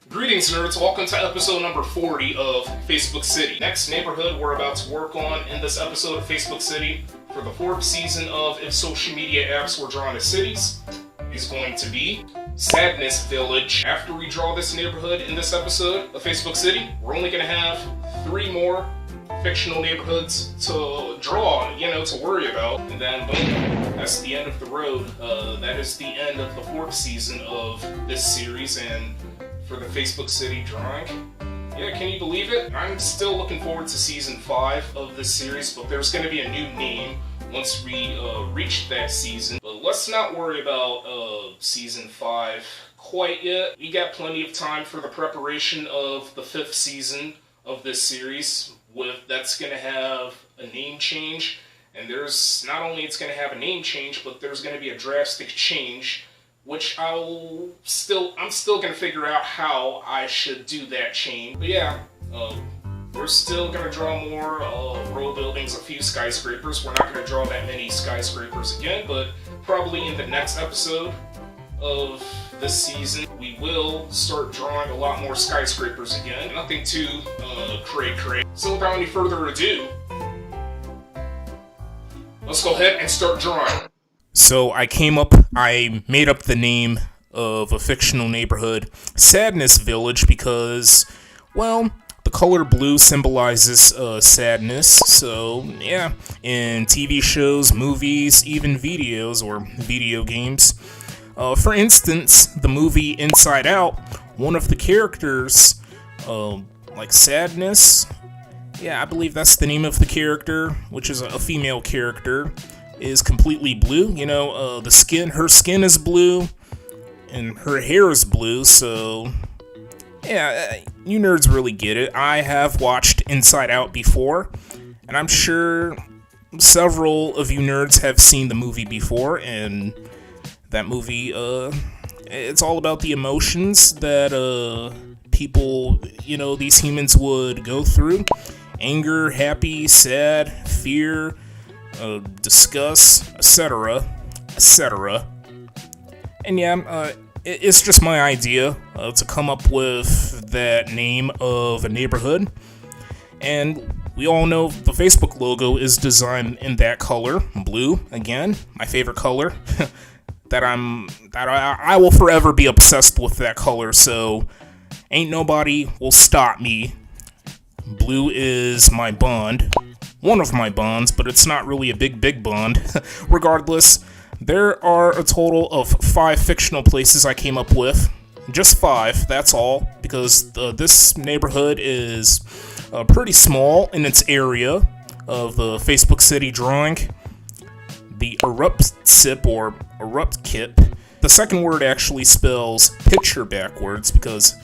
Greetings, nerds. Welcome to episode number 40 of Facebook City. Next neighborhood we're about to work on in this episode of Facebook City for the 4th season of If Social Media Apps Were Drawn as Cities is going to be Sadness Village. After we draw this neighborhood in this episode of Facebook City, we're only going to have 3 more fictional neighborhoods to draw, to worry about. And then, boom, that's the end of the road. That is the end of the 4th season of this series, and for the Facebook City drawing. Yeah, can you believe it? I'm still looking forward to season 5 of this series, but there's going to be a new name once we reach that season. But let's not worry about season 5 quite yet. We got plenty of time for the preparation of the 5th season of this series. That's going to have a name change, and there's not only it's going to have a name change, but there's going to be a drastic change, which I'm still going to figure out how I should do that change. But yeah, we're still going to draw more row buildings, a few skyscrapers. We're not going to draw that many skyscrapers again, but probably in the next episode of this season, we will start drawing a lot more skyscrapers again. Nothing too cray-cray. So without any further ado, let's go ahead and start drawing. So I made up the name of a fictional neighborhood, Sadness Village, because, well, the color blue symbolizes sadness. So, yeah, in TV shows, movies, even videos or video games. For instance, the movie Inside Out, one of the characters, like Sadness, yeah, I believe that's the name of the character, which is a female character, is completely blue. Her skin is blue, and her hair is blue, so yeah, you nerds really get it. I have watched Inside Out before, and I'm sure several of you nerds have seen the movie before, and that movie, it's all about the emotions that people, these humans would go through. Anger, happy, sad, fear, discuss, etc., etc. And yeah, it's just my idea to come up with that name of a neighborhood. And we all know the Facebook logo is designed in that color, blue. Again, my favorite color. I will forever be obsessed with that color. So ain't nobody will stop me. Blue is my bond. One of my bonds, but it's not really a big bond. Regardless, there are a total of 5 fictional places I came up with. Just 5, that's all, because this neighborhood is pretty small in its area of the Facebook City drawing. The erupt sip or erupt kip. The second word actually spells picture backwards, because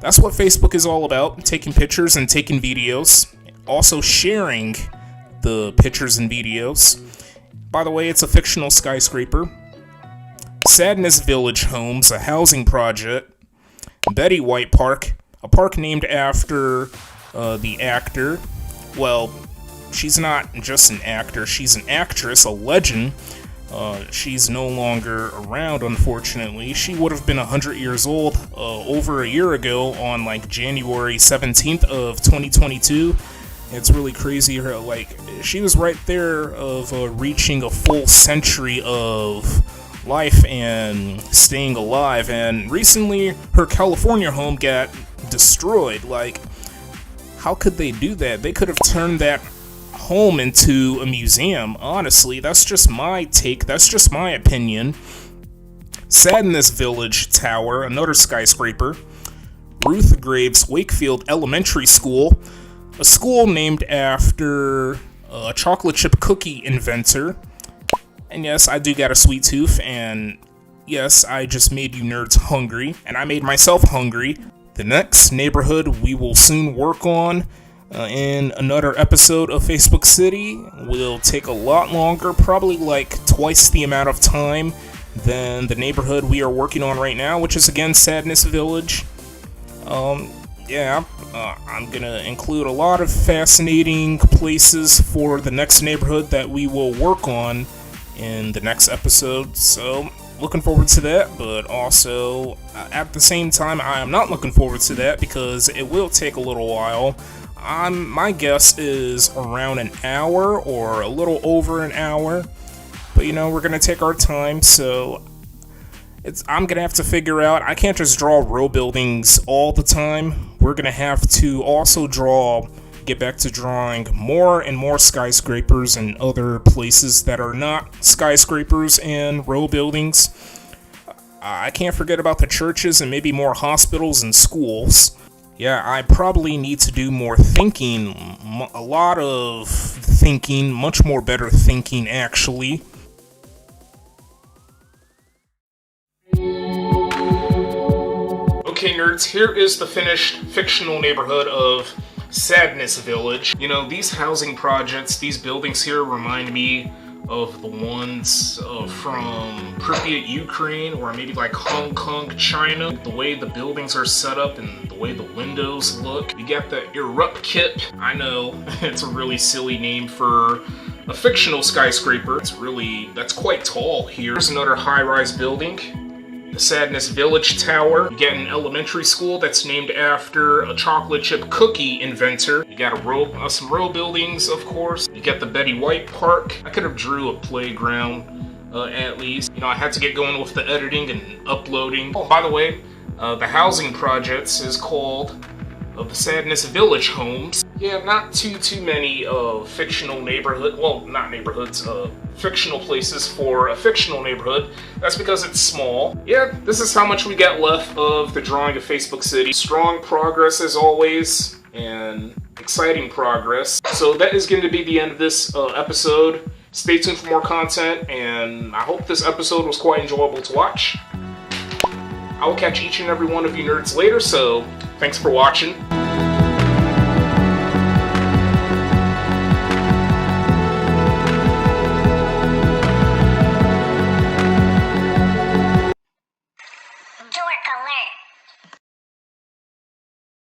that's what Facebook is all about, taking pictures and taking videos. Also sharing the pictures and videos. By the way, it's a fictional skyscraper. Sadness Village Homes, a housing project. Betty White Park, a park named after the actor. Well, she's not just an actor, she's an actress, a legend. She's no longer around, unfortunately. She would have been 100 years old over a year ago on January 17th of 2022. It's really crazy. She was right there of reaching a full century of life and staying alive. And recently, her California home got destroyed. How could they do that? They could have turned that home into a museum. Honestly, that's just my take. That's just my opinion. Sadness Village Tower, another skyscraper. Ruth Graves Wakefield Elementary School, a school named after a chocolate chip cookie inventor. And yes, I do got a sweet tooth, and yes, I just made you nerds hungry, and I made myself hungry. The next neighborhood we will soon work on in another episode of Facebook City will take a lot longer, probably twice the amount of time than the neighborhood we are working on right now, which is again Sadness Village. I'm gonna include a lot of fascinating places for the next neighborhood that we will work on in the next episode. So looking forward to that, but also at the same time I am not looking forward to that because it will take a little while. My guess is around an hour or a little over an hour, but we're gonna take our time, so I'm gonna have to figure out. I can't just draw row buildings all the time. We're gonna have to also get back to drawing more and more skyscrapers and other places that are not skyscrapers and row buildings. I can't forget about the churches and maybe more hospitals and schools. Yeah, I probably need to do more thinking, a lot of thinking, much more better thinking actually. Okay, nerds, here is the finished fictional neighborhood of Sadness Village. These housing projects, these buildings here remind me of the ones from Pripyat, Ukraine, or maybe like Hong Kong, China. The way the buildings are set up and the way the windows look. You got the Erupt Kit. I know, it's a really silly name for a fictional skyscraper. That's quite tall here. Here's another high-rise building. The Sadness Village Tower. You get an elementary school that's named after a chocolate chip cookie inventor. You got some row buildings, of course. You got the Betty White Park. I could have drew a playground, at least. I had to get going with the editing and uploading. Oh, by the way, the housing projects is called the Sadness Village Homes. Yeah, not too many fictional fictional places for a fictional neighborhood. That's because it's small. Yeah, this is how much we got left of the drawing of Facebook City. Strong progress as always, and exciting progress. So that is going to be the end of this episode. Stay tuned for more content, and I hope this episode was quite enjoyable to watch. I will catch each and every one of you nerds later, so thanks for watching.